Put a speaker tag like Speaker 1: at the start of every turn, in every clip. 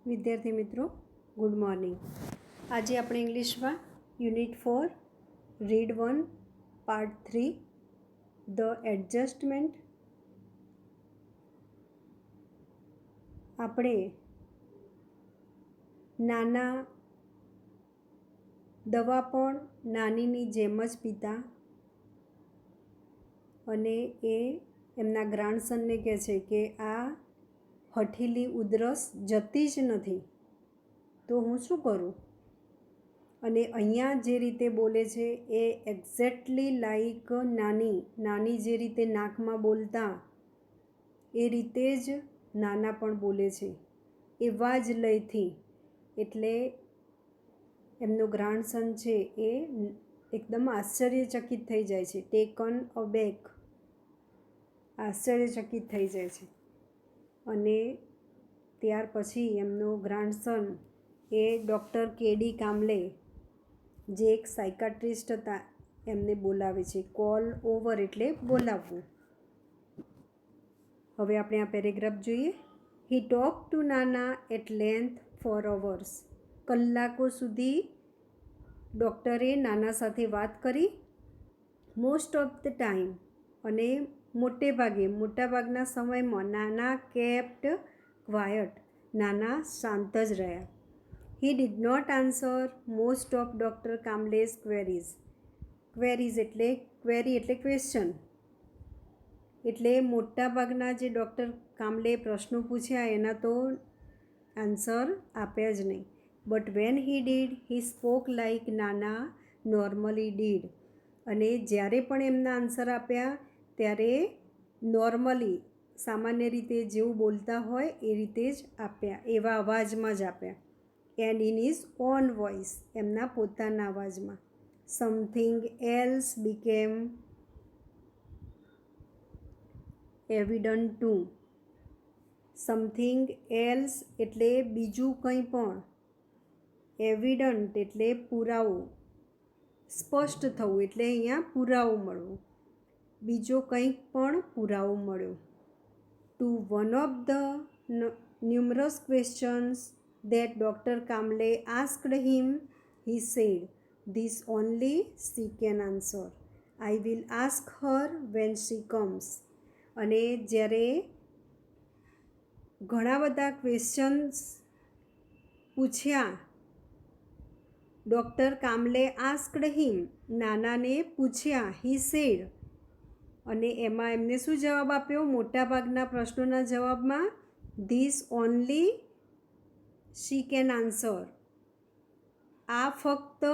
Speaker 1: વિદ્યાર્થી મિત્રો, good morning. આજે આપણે ઇંગ્લિશમાં unit 4 read 1 part 3 the adjustment. આપણે નાના દવા પણ નાનીની જેમ જ પીતા અને એ એમના ગ્રાન્ડસનને કહે છે કે આ હઠીલી ઉધરસ જતી જ નથી, તો હું શું કરું? અને અહીંયા જે રીતે બોલે છે એ એક્ઝેક્ટલી લાઈક નાની જે રીતે નાકમાં બોલતા એ રીતે જ નાના પણ બોલે છે, એવા જ લયથી. એટલે એમનો ગ્રાન્ડસન છે એ એકદમ આશ્ચર્યચકિત થઈ જાય છે, ટેકન અબેક, આશ્ચર્યચકિત થઈ જાય છે. અને ત્યાર પછી એમનો ગ્રાન્ડસન એ ડૉક્ટર કેડી કામલે, જે એક સાયકાટ્રિસ્ટ હતા, એમને બોલાવે છે. કોલ ઓવર એટલે બોલાવવું. હવે આપણે આ પેરેગ્રાફ જોઈએ. હી ટોક ટુ નાના એટ લેન્થ ફોર અવર્સ. કલાકો સુધી ડૉક્ટરે નાના સાથે વાત કરી. મોસ્ટ ઓફ ધ ટાઈમ, અને મોટાભાગના સમયમાં નાના કેપ્ટ ક્વાયટ, નાના શાંત જ રહ્યા. He did not answer most of doctor Kamle's queries. Query એટલે ક્વેશ્ચન. એટલે મોટાભાગના જે ડૉક્ટર કામલે પ્રશ્નો પૂછ્યા એના તો આન્સર આપ્યા જ નહીં. But when he did he spoke like નાના નોર્મલી ડીડ. અને જ્યારે પણ એમના આન્સર આપ્યા ત્યારે નોર્મલી, સામાન્ય રીતે જેવું બોલતા હોય એ રીતે જ આપ્યા, એવા અવાજમાં જ આપ્યા. And in his own voice, એમના પોતાના અવાજમાં. Something else became evident to. Something else એટલે બીજું કંઈ પણ, એવિડન્ટ એટલે પુરાવો, સ્પષ્ટ થવું એટલે અહીંયા પુરાવો મળવો, બીજો કંઈક પણ પુરાવો મળ્યો. To one of the numerous questions that Dr. Kamble asked him, he said, "This only she can answer. I will ask her when she comes." અને જ્યારે ઘણા બધા ક્વેશ્ચન્સ પૂછ્યા, ડૉક્ટર કામલે આસ્કડ હિમ, નાનાને પૂછ્યા, હી સેડ, અને એમાં એમને શું જવાબ આપ્યો? મોટાભાગના પ્રશ્નોના જવાબમાં this only she can answer. આ ફક્ત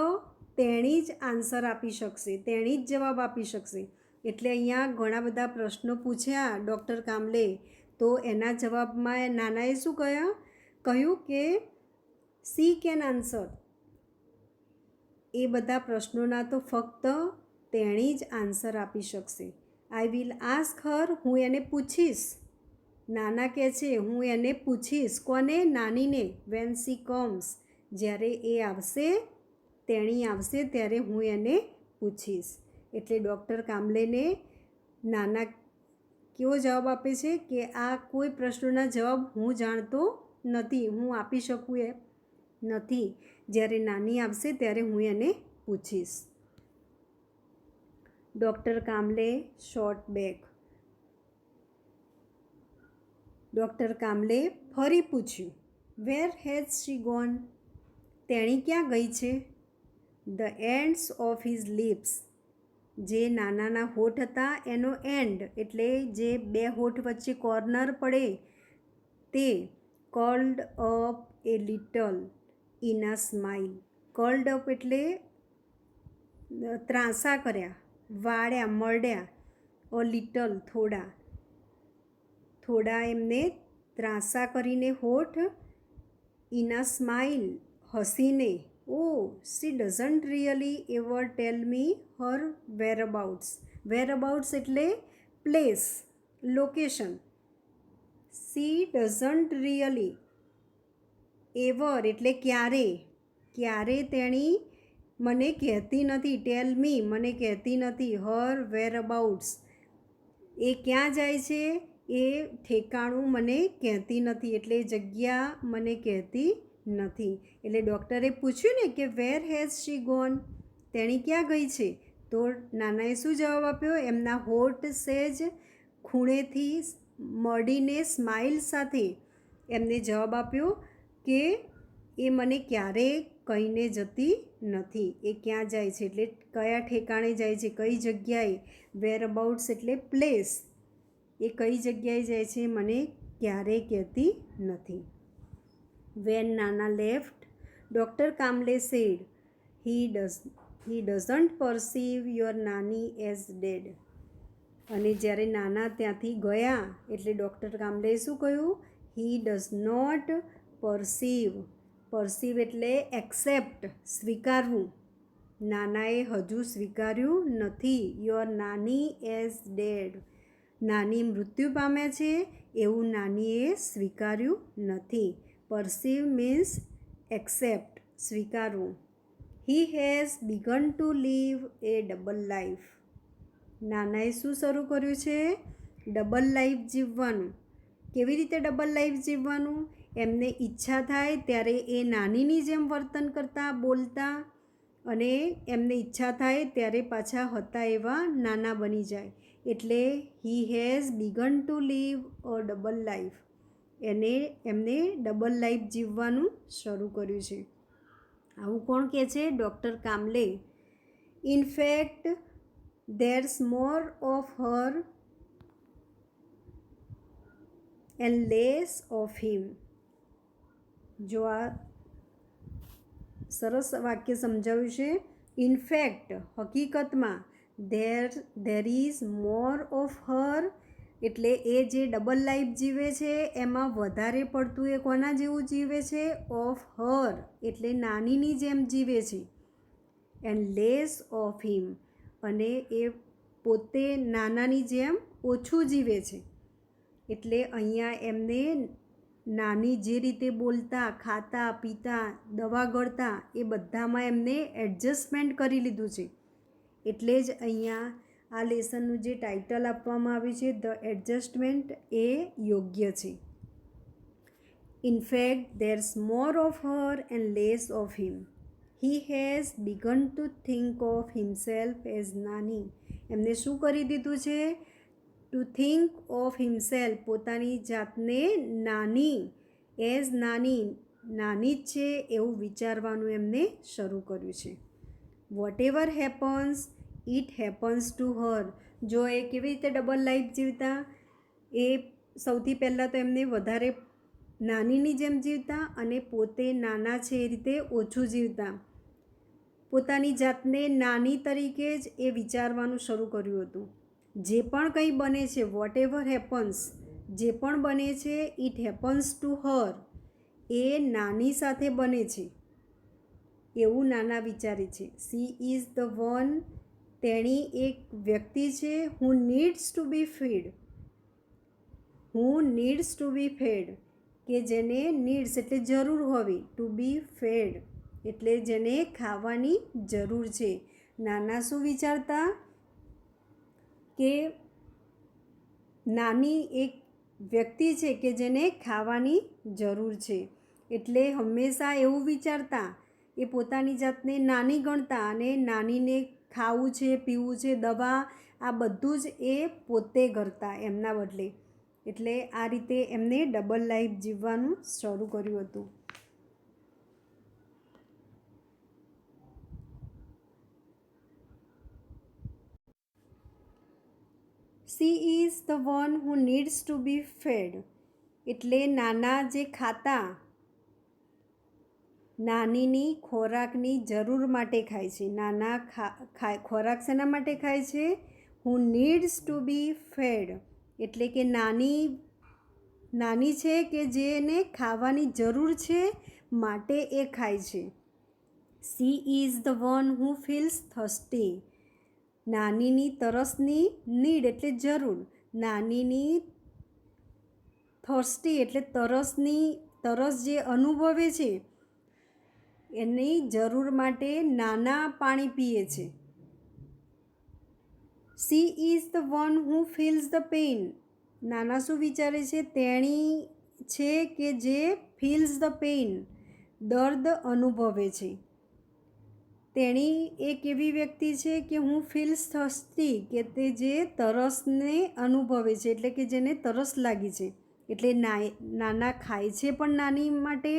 Speaker 1: તેણી જ આન્સર આપી શકશે, તેણી જ જવાબ આપી શકશે. એટલે અહીંયા ઘણા બધા પ્રશ્નો પૂછ્યા ડૉક્ટર કામલે, તો એના જવાબમાં નાનાએ શું કહ્યું કે શી કેન આન્સર. એ બધા પ્રશ્નોના તો ફક્ત તેણી જ આન્સર આપી શકશે. આઈ વિલ આસ્ક હર, હું એને પૂછીશ. નાના કહે છે હું એને પૂછીશ. કોને? નાનીને. વેન સી કમ્સ, જ્યારે એ આવશે, તેણી આવશે ત્યારે હું એને પૂછીશ. એટલે ડૉક્ટર કામલેને નાના કેવો જવાબ આપે છે કે આ કોઈ પ્રશ્નોના જવાબ હું જાણતો નથી, હું આપી શકું એ નથી. જ્યારે નાની આવશે ત્યારે હું એને પૂછીશ. Doctor કામલે shot back. ડૉક્ટર કામલે ફરી પૂછ્યું, વેર હેઝ શી ગોન. તેણી ક્યાં ગઈ છે? The ends of his lips, જે નાનાના હોઠ હતા એનો એન્ડ એટલે જે બે હોઠ વચ્ચે કોર્નર પડે તે. Curled up a little in a smile. Curled up એટલે ત્રાંસા કર્યા, વાળ્યા, મરડ્યા. અ લિટલ થોડા એમને ત્રાંસા કરીને હોઠ. ઇન અ સ્માઇલ હસીને. ઓ શી doesn't really ever tail me Har whereabouts. Whereabouts એટલે place, location. She doesn't really, ever એટલે ક્યારે તેણી મને કહેતી નથી. ટેલ મી મને કહેતી નથી. હર વેરઅબાઉટ્સ એ ક્યાં જાય છે એ ઠેકાણું મને કહેતી નથી, એટલે જગ્યા મને કહેતી નથી. એટલે ડૉક્ટરે પૂછ્યું ને કે વેર હેઝ શી ગોન, તેણી ક્યાં ગઈ છે? તો નાનાએ શું જવાબ આપ્યો? એમના હોઠ સહેજ ખૂણેથી મળીને સ્માઇલ સાથે એમને જવાબ આપ્યો કે એ મને ક્યારેય કહીને જતી નથી. એ ક્યાં જાય છે એટલે કયા ઠેકાણે જાય છે, કઈ જગ્યાએ. વેર અબાઉટ્સ એટલે પ્લેસ. એ કઈ જગ્યાએ જાય છે મને ક્યારેય કહેતી નથી. When nana left, doctor Kamle said he doesn't perceive your nani as dead. અને જ્યારે નાના ત્યાંથી ગયા એટલે ડૉક્ટર કામલેએ શું કહ્યું? હી ડઝ નોટ પરસીવ એટલે એક્સેપ્ટ, સ્વીકારવું. નાનાએ હજુ સ્વીકાર્યું નથી યોર નાની એઝ ડેડ. નાની મૃત્યુ પામ્યા છે એવું નાનીએ સ્વીકાર્યું નથી. પરસીવ મીન્સ એક્સેપ્ટ, સ્વીકારવું. He has begun to live a double life. નાનાએ શું શરૂ કર્યું છે? ડબલ લાઈફ જીવવાનું. કેવી રીતે ડબલ લાઈફ જીવવાનું? એમને ઈચ્છા થાય ત્યારે એ નાનીની જેમ વર્તન કરતા, બોલતા, અને એમને ઈચ્છા થાય ત્યારે પાછા હતા એવા નાના બની જાય. એટલે he has begun to live a double life. એમને ડબલ લાઈફ જીવવાનું શરૂ કર્યું છે. આવું કોણ કહે છે? Doctor Kamble. In fact there's more of her and less of him. જો આ સરસ વાક્ય સમજાવ્યું છે. ઇનફેક્ટ હકીકતમાં, there is more of her એટલે એ જે ડબલ લાઈફ જીવે છે એમાં વધારે પડતું એ કોના જેવું જીવે છે? ઓફ હર એટલે નાનીની જેમ જીવે છે. એન્ડ લેસ ઓફ હિમ અને એ પોતે નાનાની જેમ ઓછું જીવે છે. એટલે અહીંયા એમને નાની જે રીતે બોલતા, ખાતા, પીતા, દવા ગળતા એ બધામાં એમને એડજસ્ટમેન્ટ કરી લીધું છે. એટલે જ અહીંયા આ લેસનનું જે ટાઇટલ આપવામાં આવ્યું છે ધ એડજસ્ટમેન્ટ, એ યોગ્ય છે. In fact there's more of her and less of him. He has begun to think of himself as નાની. એમને શું કરી દીધું છે? ટુ થિંક ઓફ હિમસેલ્ફ, પોતાની જાતને નાની, એઝ નાની, નાની જ છે એવું વિચારવાનું એમને શરૂ કર્યું છે. Whatever happens it happens to her. જો એ કેવી રીતે ડબલ લાઈફ જીવતા? એ સૌથી પહેલાં તો એમને વધારે નાનીની જેમ જીવતા અને પોતે નાના છે એ રીતે ઓછું જીવતા. પોતાની જાતને નાની તરીકે જ એ વિચારવાનું શરૂ કર્યું હતું. જે પણ કંઈ બને છે, વોટ એવર હેપન્સ, જે પણ બને છે, ઇટ હેપન્સ ટુ હર, એ નાની સાથે બને છે એવું નાના વિચારે છે. સી ઇઝ ધ વન, તેણી એક વ્યક્તિ છે. હું નીડ્સ ટુ બી ફીડ, કે જેને નીડ્સ એટલે જરૂર હોવી, ટુ બી ફેડ એટલે જેને ખાવાની જરૂર છે. નાના શું વિચારતા? કે નાની એક વ્યક્તિ છે કે જેને ખાવાની જરૂર છે. એટલે હંમેશા એવું વિચારતા, એ પોતાની જાતને નાની ગણતા અને નાનીને ખાવું છે, પીવું છે, દવા, આ બધું જ એ પોતે કરતા એમના બદલે. એટલે આ રીતે એમને ડબલ લાઈફ જીવવાનું શરૂ કર્યું હતું. She is the one who needs to be fed એટલે નાના જે ખાતા, નાનીની ખોરાકની જરૂર માટે ખાય છે. નાના ખોરાક શેના માટે ખાય છે? હુ નીડ્સ ટુ બી ફેડ એટલે કે નાની છે કે જેને ખાવાની જરૂર છે માટે એ ખાય છે. She is the one who feels thirsty. નાનીની તરસની, નીડ એટલે જરૂર, નાનીની થર્સ્ટી એટલે તરસ જે અનુભવે છે એની જરૂર માટે નાના પાણી પીએ છે. She is the one who feels the pain નાના શું વિચારે છે? તેણી છે કે જે ફીલ્સ ધ પેઇન, દર્દ અનુભવે છે. તેણી એક એવી વ્યક્તિ છે કે હું ફીલ્સ થર્સ્ટી, કે તે જે તરસને અનુભવે છે, એટલે કે જેને તરસ લાગી છે. એટલે નાના ખાય છે પણ નાની માટે,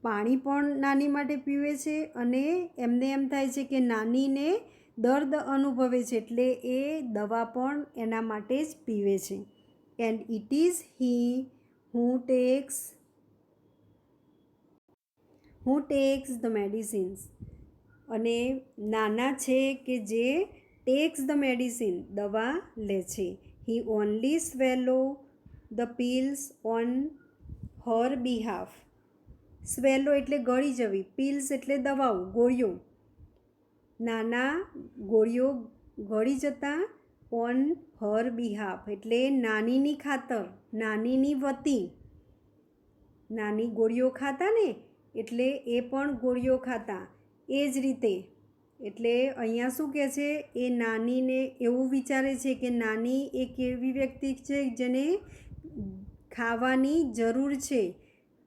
Speaker 1: પાણી પણ નાની માટે પીવે છે, અને એમને એમ થાય છે કે નાનીને દર્દ અનુભવે છે, એટલે એ દવા પણ એના માટે જ પીવે છે. And it is he who tax the medicines. અને નાના છે કે જે ટેક્સ ધ મેડિસિન, દવા લે છે. He only swallow the pills on her behalf. Swallow એટલે ગળી જવી, પિલ્સ એટલે દવાઓ, ગોળીઓ. નાના ગોળીઓ ગળી જતા ઓન હર બિહાફ એટલે નાનીની ખાતર, નાનીની વતી. નાની ગોળીઓ ખાતા ને, એટલે એ પણ ગોળીઓ ખાતા એ જ રીતે. એટલે અહીંયા શું કહે છે? એ નાનીને એવું વિચારે છે કે નાની એક એવી વ્યક્તિ છે જેને ખાવાની જરૂર છે,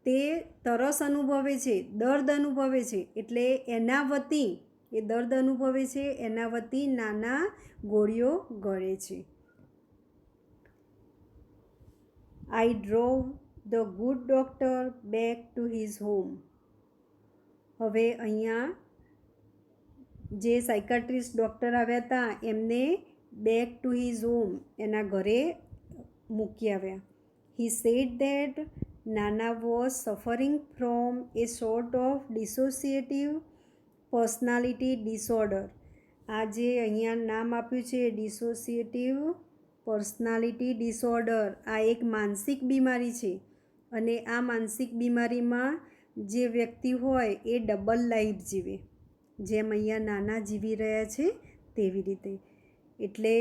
Speaker 1: તે તરસ અનુભવે છે, દર્દ અનુભવે છે, એટલે એના વતી, એ દર્દ અનુભવે છે એના વતી નાના ગોળીઓ ગળે છે. I drove the good doctor back to his home. હવે અહીંયા જે સાયકાટ્રિસ્ટ ડૉક્ટર આવ્યા હતા એમને બેક ટુ હિઝ હોમ, એના ઘરે મૂકી આવ્યા. હી સેડ ધેટ નાના was suffering from A sort of dissociative personality disorder. આ જે અહીંયા નામ આપ્યું છે ડિસોસિએટિવ પર્સનાલિટી ડિસઓર્ડર, આ એક માનસિક બીમારી છે. અને આ માનસિક બીમારીમાં જે વ્યક્તિ હોય એ ડબલ લાઈફ જીવે, જેમ અહીંયા નાના જીવી રહ્યા છે તેવી રીતે. એટલે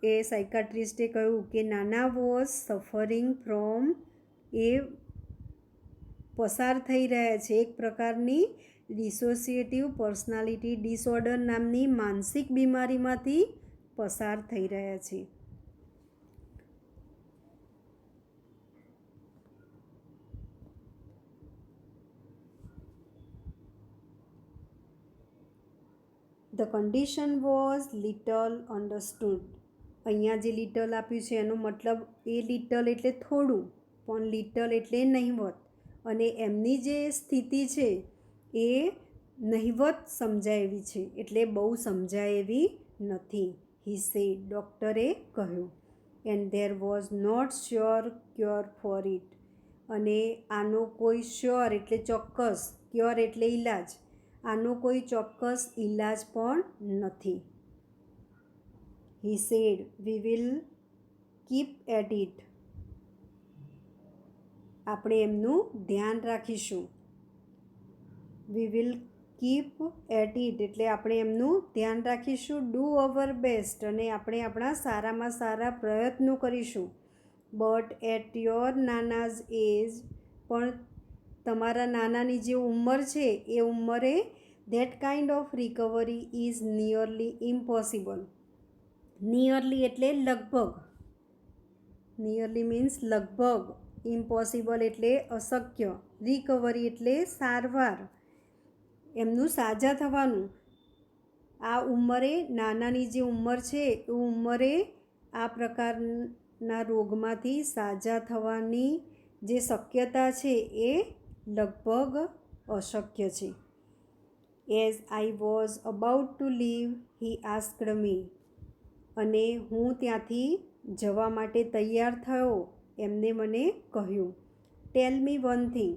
Speaker 1: એ સાયકાટ્રિસ્ટે કહ્યું કે નાના વોઝ સફરિંગ ફ્રોમ, એ પસાર થઈ રહ્યા છે એક પ્રકારની ડિસોસિએટિવ પર્સનાલિટી ડિસઓર્ડર નામની માનસિક બીમારીમાંથી પસાર થઈ રહ્યા છે. The condition was little understood. અહીંયા જે લિટલ આપ્યું છે એનો મતલબ, એ લિટલ એટલે થોડું, પણ લિટલ એટલે નહિવત. અને એમની જે સ્થિતિ છે એ નહિવત સમજાય એવી છે, એટલે બહુ સમજાય એવી નથી. હી સેડ, ડૉક્ટરે કહ્યું. And there was not sure cure for it. અને આનો કોઈ શ્યોર એટલે ચોક્કસ, ક્યોર એટલે ઈલાજ, આનો કોઈ ચોક્કસ ઈલાજ પણ નથી. He said we will keep at it. આપણે એમનું ધ્યાન રાખીશું. We will keep at it એટલે આપણે એમનું ધ્યાન રાખીશું. ડુ અવર બેસ્ટ અને આપણે આપણા સારામાં સારા પ્રયત્નો કરીશું. બટ એટ યોર નાનાઝ એજ, પણ તમારા નાનાની જે ઉંમર છે એ ઉંમરે that kind of recovery is nearly impossible. Nearly એટલે લગભગ, નિયરલી મીન્સ લગભગ, ઇમ્પોસિબલ એટલે અશક્ય, રિકવરી એટલે સારવાર, એમનું સાજા થવાનું. આ ઉંમરે, નાનાની જે ઉંમર છે એ ઉંમરે આ પ્રકારના રોગમાંથી સાજા થવાની જે શક્યતા છે એ લગભગ અશક્ય છે. As I was about to leave he asked me. અને હું ત્યાંથી જવા માટે તૈયાર થયો, એમને મને કહ્યું. ટેલ મી વન થિંગ,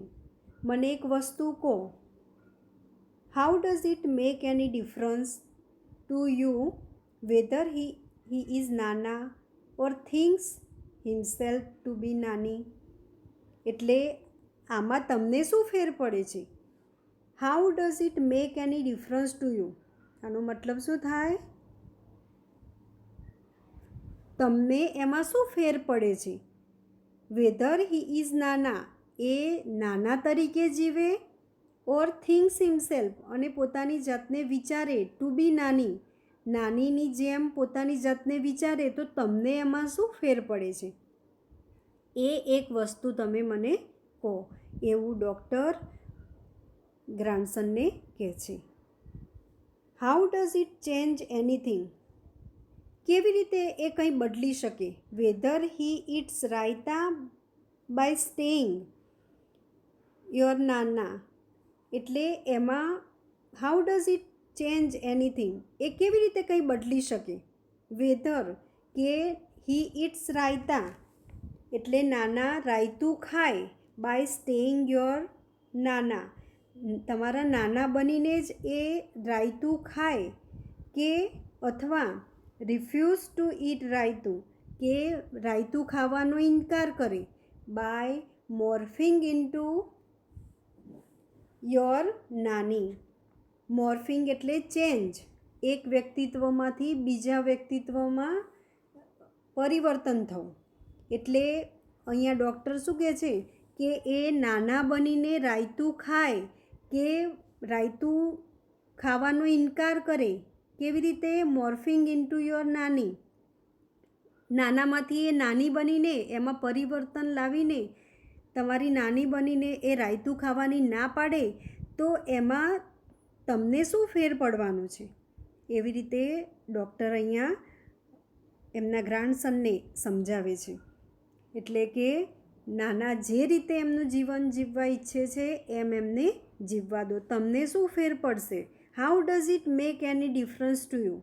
Speaker 1: મને એક વસ્તુ કહો. How does it make any difference to you whether he is Nana or thinks himself to be Nani. એટલે આમાં તમને શું ફેર પડે છે? How does it make any difference to you, આનો મતલબ શું થાય? તમને એમાં શું ફેર પડે છે? વેધર હી ઇઝ નાના, એ નાના તરીકે જીવે, ઓર થિંક્સ હિમસેલ્ફ અને પોતાની જાતને વિચારે, ટુ બી નાની, નાનીની જેમ પોતાની જાતને વિચારે તો તમને એમાં શું ફેર પડે છે, એ એક વસ્તુ તમે મને કહો, એવું ડૉક્ટર ગ્રાન્ડસનને કહે છે. How does it change anything? કેવી રીતે એ કંઈ બદલી શકે? Whether he it's raita by staying your નાના, એટલે એમાં how does it change anything, એ કેવી રીતે કંઈ બદલી શકે? વેધર કે હી ઇટ્સ રાયતા, એટલે નાના રાયતું ખાય, બાય સ્ટેઇંગ યોર નાના, તમારા નાના બનીને જ એ રાયતું ખાય, કે અથવા રિફ્યુઝ ટુ ઇટ રાયતું, કે રાયતું ખાવાનો ઇનકાર કરે, બાય મોર્ફિંગ ઇન્ટુ યોર નાની. મોર્ફિંગ એટલે ચેન્જ, એક વ્યક્તિત્વમાંથી બીજા વ્યક્તિત્વમાં પરિવર્તન થવું. એટલે અહીંયા ડૉક્ટર શું કહે છે કે એ નાના બનીને રાયતું ખાય કે રાયતું ખાવાનો ઇનકાર કરે, કેવી રીતે? મોર્ફિંગ ઇન્ટુ યોર નાની, નાનામાંથી એ નાની બનીને એમાં પરિવર્તન લાવીને તમારી નાની બનીને એ રાયતું ખાવાની ના પાડે તો એમાં તમને શું ફેર પડવાનું છે? એવી રીતે ડૉક્ટર અહીંયા એમના ગ્રાન્ડસનને સમજાવે છે. એટલે કે નાના જે રીતે એમનું જીવન જીવવા ઈચ્છે છે એમ એમને જીવવા દો, તમને શું ફેર પડશે? How does it make any difference to you?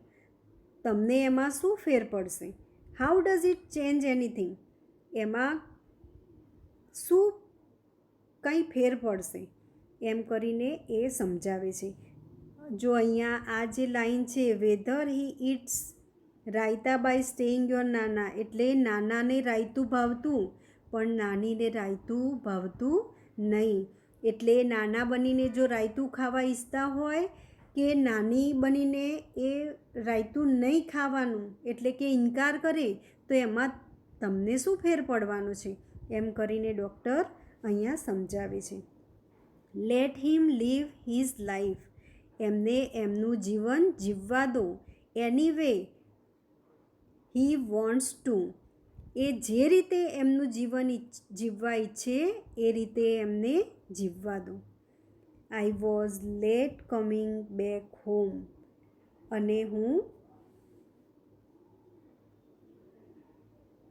Speaker 1: તમને એમાં શું ફેર પડશે? How does it change anything? એમાં શું કંઈ ફેર પડશે? એમ કરીને એ સમજાવે છે. જો અહીંયા આ જે લાઈન છે, whether he it's raita by staying your નાના, એટલે નાનાને રાયતું ભાવતું પણ નાનીને રાયતું ભાવતું નહીં. એટલે નાના બનીને જો રાયતું ખાવા ઈચ્છતા હોય કે નાની બનીને એ રાયતું નહીં ખાવાનું એટલે કે ઇનકાર કરે તો એમાં તમને શું ફેર પડવાનો છે? એમ કરીને ડૉક્ટર અહીંયા સમજાવે છે. Let him live his life, એમને એમનું જીવન જીવવા દો. Any way he wants to, એ જે રીતે એમનું જીવન જીવવા ઈચ્છે એ રીતે એમને જીવવા દો. I was late coming back home, અને હું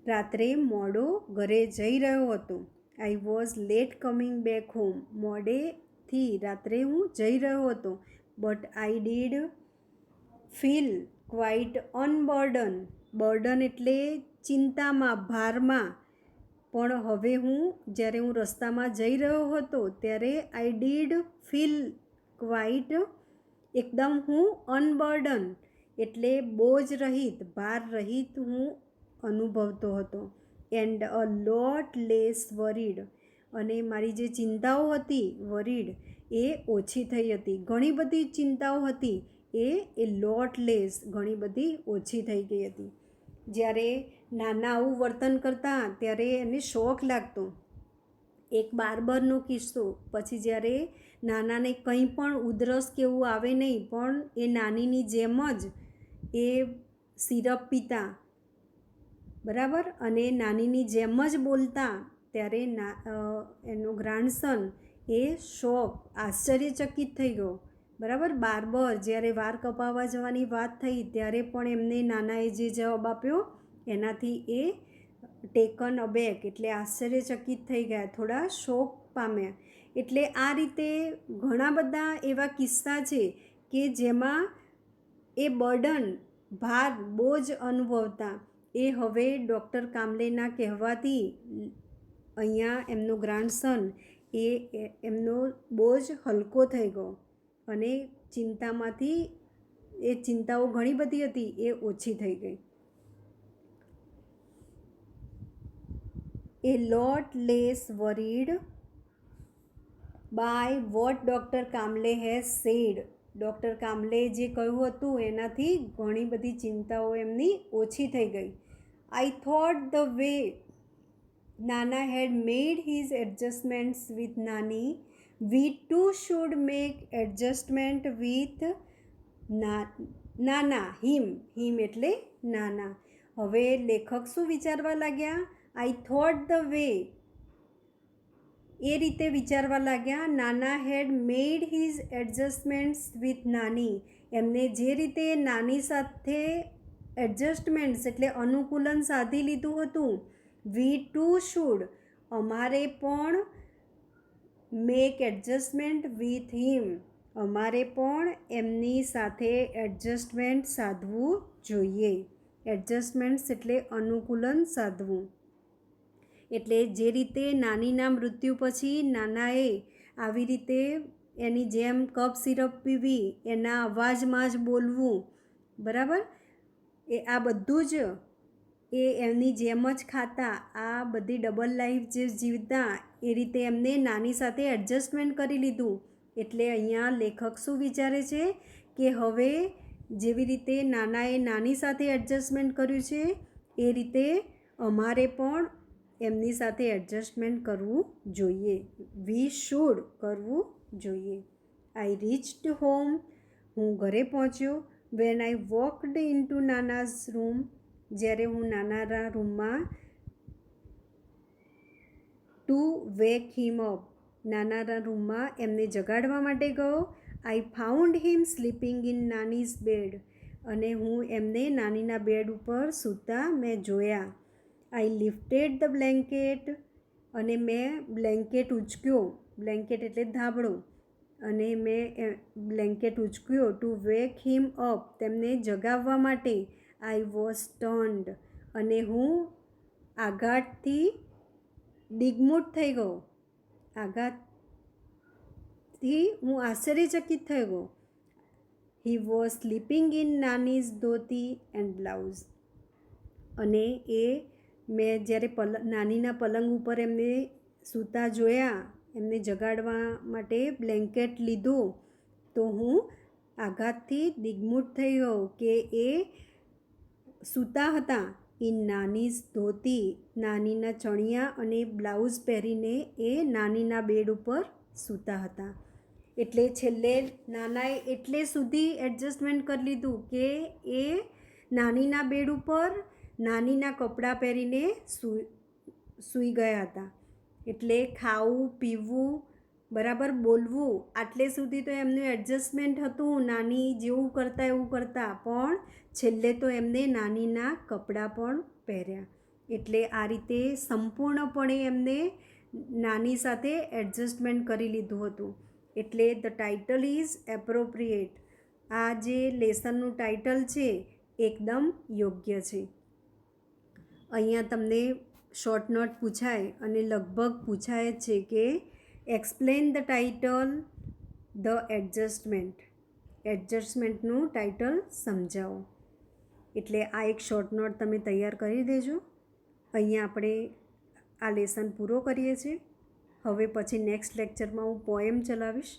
Speaker 1: રાત્રે મોડો ઘરે જઈ રહ્યો હતો. I was late coming back home, મોડેથી રાત્રે હું જઈ રહ્યો હતો. But I did feel quite unburden, burden એટલે ચિંતામાં, ભારમાં. પણ હવે જ્યારે હું રસ્તામાં જઈ રહ્યો હતો ત્યારે આઈ ડીડ ફીલ ક્વાઇટ, એકદમ હું અનબર્ડન એટલે બોજ રહિત, ભાર રહિત હું અનુભવતો હતો. And a lot less worried, અને મારી જે ચિંતાઓ હતી વરીડ એ ઓછી થઈ હતી. ઘણી બધી ચિંતાઓ હતી એ લોટ લેસ ઘણી બધી ઓછી થઈ ગઈ હતી. જ્યારે નાના આવું વર્તન કરતા ત્યારે એને શોખ લાગતો. એક બાર્બરનો કિસ્સો, પછી જ્યારે નાનાને કંઈ પણ ઉધરસ કે એવું આવે નહીં પણ એ નાનીની જેમ જ એ સિરપ પીતા, બરાબર, અને નાનીની જેમ જ બોલતા, ત્યારે એનો ગ્રાન્ડસન એ શોખ, આશ્ચર્યચકિત થઈ ગયો. બરાબર, બાર્બર જ્યારે વાળ કપાવવા જવાની વાત થઈ ત્યારે પણ એમને નાનાએ જે જવાબ આપ્યો એનાથી એ ટેકન અબેક એટલે આશ્ચર્યચકિત થઈ ગયા, થોડા શોક પામ્યા. એટલે આ રીતે ઘણા બધા એવા કિસ્સા છે કે જેમાં એ બર્ડન, ભાર, બોજ અનુભવતા એ હવે ડૉક્ટર કામલેના કહેવાથી અહીંયા એમનો ગ્રાન્ડસન એ એમનો બોજ હલકો થઈ ગયો અને ચિંતામાંથી એ ચિંતાઓ ઘણી બધી હતી એ ઓછી થઈ ગઈ. A lot less worried by what Dr. Kamle has said. Doctor Kamle જે કહ્યું હતું એનાથી ઘણી બધી ચિંતાઓ એમની ઓછી થઈ ગઈ. I thought the way Nana had made his adjustments with Nani, we too should make adjustment with નાના હિમ એટલે નાના. હવે લેખક શું વિચારવા લાગ્યા? આઈ થોટ ધ વે, એ રીતે વિચારવા લાગ્યા. નાના હેડ મેડ હિઝ એડજસ્ટમેન્ટ્સ વિથ નાની. એમને જે રીતે નાની સાથે એડજસ્ટમેન્ટ્સ એટલે અનુકૂલન સાધી લીધું હતું. વી ટુ શુડ, અમારે પણ મેક એડજસ્ટમેન્ટ વિથ હિમ, અમારે પણ એમની સાથે એડજસ્ટમેન્ટ સાધવું જોઈએ. એડજસ્ટમેન્ટ્સ એટલે અનુકૂલન સાધવું. એટલે જે રીતે નાનીના મૃત્યુ પછી નાનાએ આવી રીતે એની જેમ કપ સિરપ પીવી, એના અવાજમાં જ બોલવું, બરાબર, એ આ બધું જ એ એમની જેમ જ ખાતા, આ બધી ડબલ લાઈફ જે જીવતા, એ રીતે એમને નાની સાથે એડજસ્ટમેન્ટ કરી લીધું. એટલે અહીંયા લેખક શું વિચારે છે કે હવે જેવી રીતે નાનાએ નાની સાથે એડજસ્ટમેન્ટ કર્યું છે, એ રીતે અમારે પણ એમની સાથે એડજસ્ટમેન્ટ કરવું જોઈએ. વી શુડ કરવું જોઈએ. આઈ રીચ્ડ હોમ, હું ઘરે પહોંચ્યો. When I walked in to nana's room, જ્યારે હું નાનાના રૂમમાં ટુ વેક હિમ અપ, નાનાના રૂમમાં એમને જગાડવા માટે ગયો. I found him sleeping in nani's bed, અને હું એમને નાનીના બેડ ઉપર સૂતા મેં જોયા. આઈ લિફ્ટેડ ધ બ્લેન્કેટ, અને મેં બ્લેન્કેટ ઉંચક્યો, બ્લેન્કેટ એટલે ધાબળો, અને મેં બ્લેન્કેટ ઉંચક્યો. ટુ વેક હિમ અપ, તેમને જગાવવા માટે. આઈ વોઝ સ્ટન્ડ, અને હું આઘાતથી દિગ્મૂઢ થઈ ગયો, આઘાતથી હું આશ્ચર્યચકિત થઈ ગયો. He was sleeping in nani's dhoti and blouse, અને એ મેં જ્યારે નાનીના પલંગ ઉપર એમને સૂતા જોયા, એમને જગાડવા માટે બ્લેન્કેટ લીધું, તો હું આઘાતથી દિગ્મૂઢ થઈ ગયો કે એ સૂતા હતા ઇન નાનીઝ ધોતી, નાનીના ચણિયા અને બ્લાઉઝ પહેરીને એ નાનીના બેડ ઉપર સૂતા હતા. એટલે છેલ્લે નાનાએ એટલે સુધી એડજસ્ટમેન્ટ કરી લીધું કે એ નાનીના બેડ ઉપર નાનીના કપડાં પહેરીને સૂઈ ગયા હતા. એટલે ખાવું, પીવું, બરાબર બોલવું, આટલે સુધી તો એમનું એડજસ્ટમેન્ટ હતું, નાની જેવું કરતાં એવું કરતાં, પણ છેલ્લે તો એમને નાનીના કપડાં પણ પહેર્યા. એટલે આ રીતે સંપૂર્ણપણે એમને નાની સાથે એડજસ્ટમેન્ટ કરી લીધું હતું. એટલે ધ ટાઇટલ ઇઝ એપ્રોપ્રિએટ. આ જે લેસનનું ટાઇટલ છે એકદમ યોગ્ય છે. અહીંયા તમને શોર્ટ નોટ પૂછાય અને લગભગ પૂછાય જ છે કે explain the title the adjustment, એડજસ્ટમેન્ટનું ટાઇટલ સમજાવો. એટલે આ એક શોર્ટ નોટ તમે તૈયાર કરી દેજો. અહીંયા આપણે આ લેસન પૂરો કરીએ છીએ. હવે પછી નેક્સ્ટ લેક્ચરમાં હું પોએમ ચલાવીશ.